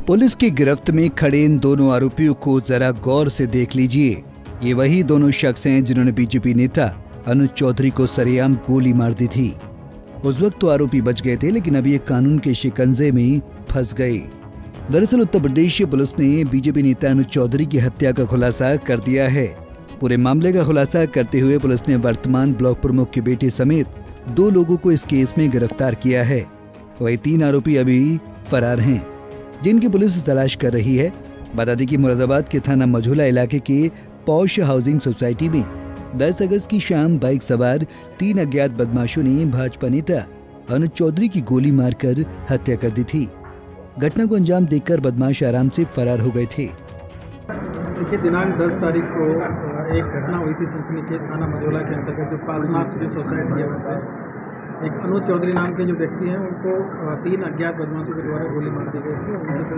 Police की गिरफ्त में खड़े इन दोनों आरोपियों को जरा गौर से देख लीजिए। ये वही दोनों शख्स हैं जिन्होंने बीजेपी नेता अनुज चौधरी को सरेआम गोली मार दी थी। उस वक्त तो आरोपी बच गए थे, लेकिन अब ये कानून के शिकंजे में फंस गए। दरअसल उत्तर प्रदेश पुलिस ने बीजेपी नेता अनुज चौधरी की हत्या का खुलासा कर दिया है। पूरे मामले का खुलासा करते हुए पुलिस ने वर्तमान ब्लॉक प्रमुख के बेटे समेत 2 लोगों को इस केस में गिरफ्तार किया है। वही 3 आरोपी अभी फरार हैं, जिनकी पुलिस तलाश कर रही है। बता दें कि मुरादाबाद के थाना मझौला इलाके के पॉश हाउसिंग सोसाइटी में 10 अगस्त की शाम बाइक सवार 3 अज्ञात बदमाशों ने भाजपा नेता अनुज चौधरी की गोली मारकर हत्या कर दी थी। घटना को अंजाम देकर बदमाश आराम से फरार हो गए थे। देखिए, दिनांक 10 तारीख को एक घटना हुई थी सनसनीखेज थाना मझौला के अंतर्गत जो पासमार्च जो सोसाइटी है वहाँ पर एक अनुज चौधरी नाम के जो व्यक्ति हैं उनको 3 अज्ञात बदमाशों के द्वारा गोली मार दी गई थी और उनकी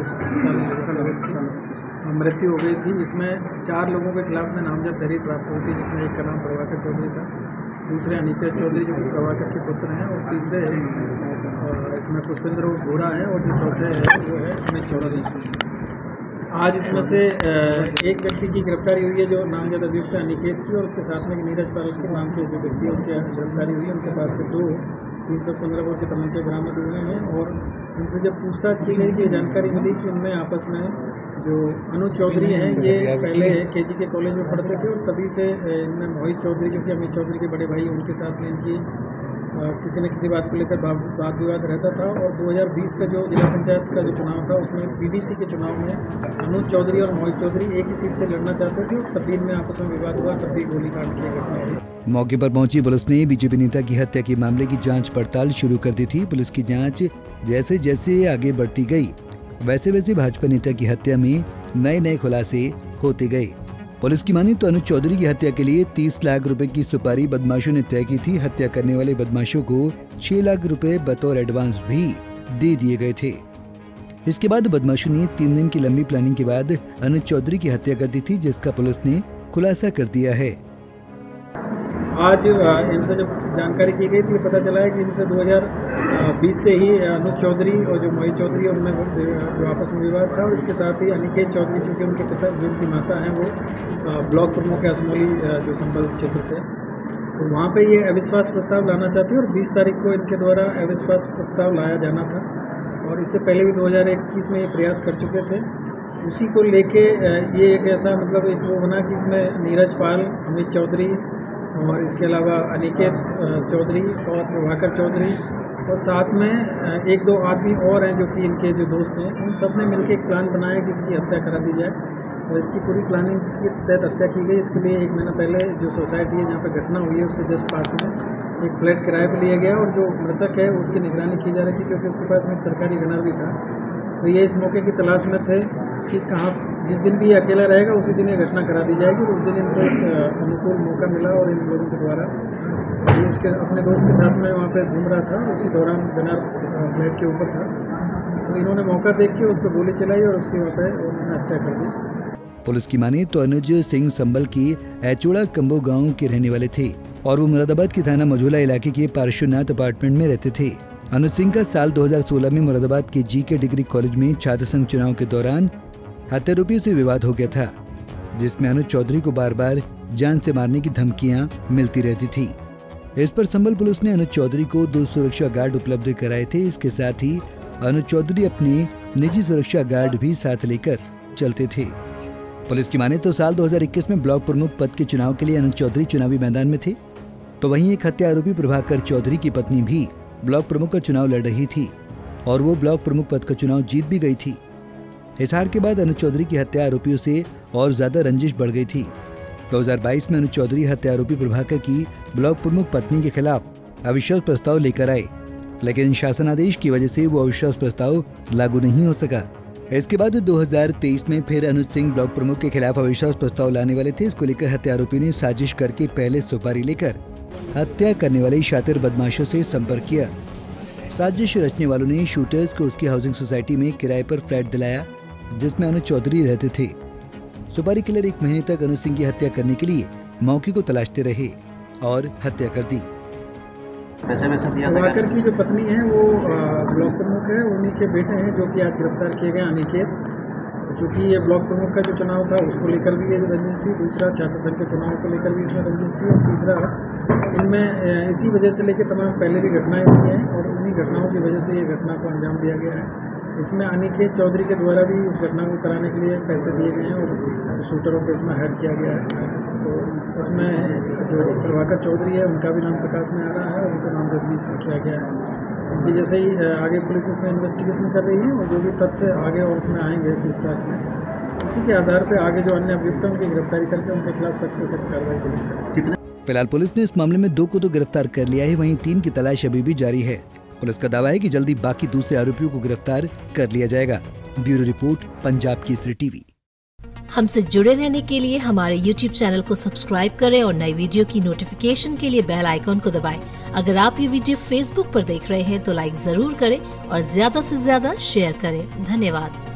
मृत्यु हो गई थी। इसमें 4 लोगों के खिलाफ में नामजद तहरीर प्राप्त हुई थी, जिसमें एक का नाम प्रभाकर चौधरी था, दूसरे अनिकेत चौधरी जो प्रभाकर के पुत्र हैं, और तीसरे इसमें पुष्पेंद्र घोड़ा है, और जो चौथे है वो है अमित चौधरी। आज इसमें से एक व्यक्ति की गिरफ्तारी हुई है जो नामजद अभियुक्त अनिकेत की, और उसके साथ में नीरज पाल के नाम के जो व्यक्ति उनकी गिरफ्तारी हुई है। उनके पास से 2 315 बोर के तमंचे बरामद हुए हैं, और उनसे जब पूछताछ की गई कि जानकारी मिली कि उनमें आपस में जो अनुज चौधरी हैं ये पहले केजी के कॉलेज में पढ़ते थे, और तभी से इनमें मोहित चौधरी जो कि अमित चौधरी के बड़े भाई, उनके साथ में इनकी किसी न किसी बात को लेकर वाद विवाद रहता था। और 2020 का जो जिला पंचायत का जो चुनाव था उसमें पीडीसी के चुनाव में अनुज चौधरी और मोहित चौधरी एक ही सीट से लड़ना चाहते थे, और तब इनमें आपस में विवाद हुआ, तब भी गोलीकांड की घटना हुई। मौके पर पहुंची पुलिस ने बीजेपी नेता की हत्या के मामले की जांच पड़ताल शुरू कर दी थी। पुलिस की जांच जैसे जैसे आगे बढ़ती गई, वैसे वैसे भाजपा नेता की हत्या में नए खुलासे होते गए। पुलिस की माने तो अनुज चौधरी की हत्या के लिए 30 लाख रुपए की सुपारी बदमाशों ने तय की थी। हत्या करने वाले बदमाशों को 6 लाख रुपए बतौर एडवांस भी दे दिए गए थे। इसके बाद बदमाशों ने 3 दिन की लंबी प्लानिंग के बाद अनुज चौधरी की हत्या कर दी थी, जिसका पुलिस ने खुलासा कर दिया है। आज इनसे जब जानकारी की गई थी, पता चला है कि इनसे 2020 से ही अनुज चौधरी और जो मोहित चौधरी और उनमें जो आपस में विवाद था, और इसके साथ ही अनिकेत चौधरी चूँकि उनके पिता जो उनकी माता हैं वो ब्लॉक प्रमुख है असमोली जो संबल क्षेत्र से, तो वहाँ पे ये अविश्वास प्रस्ताव लाना चाहती है, और 20 तारीख को इनके द्वारा अविश्वास प्रस्ताव लाया जाना था, और इससे पहले भी 2021 में ये प्रयास कर चुके थे। उसी को लेके ये एक ऐसा मतलब एक वो बना कि इसमें नीरज पाल, अमित चौधरी और इसके अलावा अनिकेत चौधरी और प्रभाकर चौधरी, और साथ में 1-2 आदमी और हैं जो कि इनके जो दोस्त हैं, उन सब ने मिलकर एक प्लान बनाया कि इसकी हत्या करा दी जाए, और इसकी पूरी प्लानिंग के तहत हत्या की गई। इसके लिए 1 महीना पहले जो सोसाइटी है जहाँ पर घटना हुई है उसके जस्ट पास में एक फ्लैट किराए पर लिया गया, और जो मृतक है उसकी निगरानी की जा रही थी, क्योंकि उसके पास में एक सरकारी गनर भी था। तो ये इस मौके की तलाश में थे कि कहाँ जिस दिन भी ये अकेला रहेगा उसी दिन ये घटना करा दी जाएगी। उस दिन इनको एक अनुकूल मौका मिला, और इन लोगों के द्वारा ये उसके अपने दोस्त के साथ में वहाँ पे घूम रहा था, उसी दौरान गनर फ्लैट के ऊपर था, तो इन्होंने मौका देख के उस पर गोली चलाई और उसके वहाँ पे उन्होंने हत्या कर दी। पुलिस की माने तो अनुज सिंह संबल की एचोड़ा कंबो गाँव के रहने वाले थे, और वो मुरादाबाद के थाना मझौला इलाके के पार्श्वनाथ अपार्टमेंट में रहते थे। अनुज सिंह का साल 2016 में मुरादाबाद के जीके डिग्री कॉलेज में छात्र संघ चुनाव के दौरान हत्यारोपियों से विवाद हो गया था, जिसमें अनुज चौधरी को बार बार जान से मारने की धमकियां मिलती रहती थी। इस पर संबल पुलिस ने अनुज चौधरी को 2 सुरक्षा गार्ड उपलब्ध कराए थे। इसके साथ ही अनुज चौधरी अपने निजी सुरक्षा गार्ड भी साथ लेकर चलते थे। पुलिस की माने तो साल 2021 में ब्लॉक प्रमुख पद के चुनाव के लिए अनुज चौधरी चुनावी मैदान में थे, तो वहीं एक हत्या आरोपी प्रभाकर चौधरी की पत्नी भी ब्लॉक प्रमुख का चुनाव लड़ रही थी, और वो ब्लॉक प्रमुख पद का चुनाव जीत भी गई थी। इस हार के बाद अनुज चौधरी की हत्या आरोपियों से और ज्यादा रंजिश बढ़ गई थी। 2022 में अनुज चौधरी हत्या आरोपी प्रभाकर की ब्लॉक प्रमुख पत्नी के खिलाफ अविश्वास प्रस्ताव लेकर आए, लेकिन शासनादेश की वजह से वो अविश्वास प्रस्ताव लागू नहीं हो सका। इसके बाद 2023 में फिर अनुज सिंह ब्लॉक प्रमुख के खिलाफ अविश्वास प्रस्ताव लाने वाले थे। इसको लेकर हत्या आरोपी ने साजिश करके पहले सुपारी लेकर हत्या करने वाले शातिर बदमाशों से संपर्क किया। साजिश रचने वालों ने शूटर्स को उसकी हाउसिंग सोसाइटी में किराए पर फ्लैट दिलाया, जिसमें अनुज चौधरी रहते थे। सुपारी किलर 1 महीने तक अनुज सिंह की हत्या करने के लिए मौके को तलाशते रहे और हत्या कर दी। पैसे वैसे दिया था? प्रभाकर की जो पत्नी है वो ब्लॉक प्रमुख है, उन्हीं के बेटे हैं जो कि आज गिरफ्तार किए गए अनिकेत। चूँकि ये ब्लॉक प्रमुख का जो चुनाव था उसको लेकर भी ये रंजिश थी, दूसरा छात्र संघ के चुनाव को लेकर भी इसमें रंजिश थी, और तीसरा इनमें इसी वजह से लेकर तमाम पहले भी घटनाएं हुई हैं और उन्हीं घटनाओं की वजह से ये घटना को अंजाम दिया गया है। इसमें अनिकेत चौधरी के द्वारा भी इस घटना को कराने के लिए पैसे दिए गए हैं और शूटरों को इसमें हायर किया गया है। तो उसमें जो प्रभाकर चौधरी है उनका भी नाम प्रकाश में आ रहा है और उनका नाम जगदीश किया गया है। उनकी जैसे ही आगे पुलिस इसमें इन्वेस्टिगेशन कर रही है और जो भी तथ्य आगे और उसमें आएंगे पूछताछ में, उसी के आधार पर आगे जो अन्य अभियुक्त हैं उनकी गिरफ्तारी करके उनके खिलाफ सख्त से सख्त कार्रवाई पुलिस करेगी। फिलहाल पुलिस ने इस मामले में 2 को तो गिरफ्तार कर लिया है, वहीं 3 की तलाश अभी भी जारी है। पुलिस का दावा है कि जल्दी बाकी दूसरे आरोपियों को गिरफ्तार कर लिया जाएगा। Bureau report, Punjab Kesari TV. हमसे जुड़े रहने के लिए हमारे YouTube चैनल को सब्सक्राइब करें और नई वीडियो की नोटिफिकेशन के लिए बेल आइकॉन को दबाएं। अगर आप ये वीडियो Facebook पर देख रहे हैं तो लाइक जरूर करें और ज्यादा से ज्यादा शेयर करें। धन्यवाद।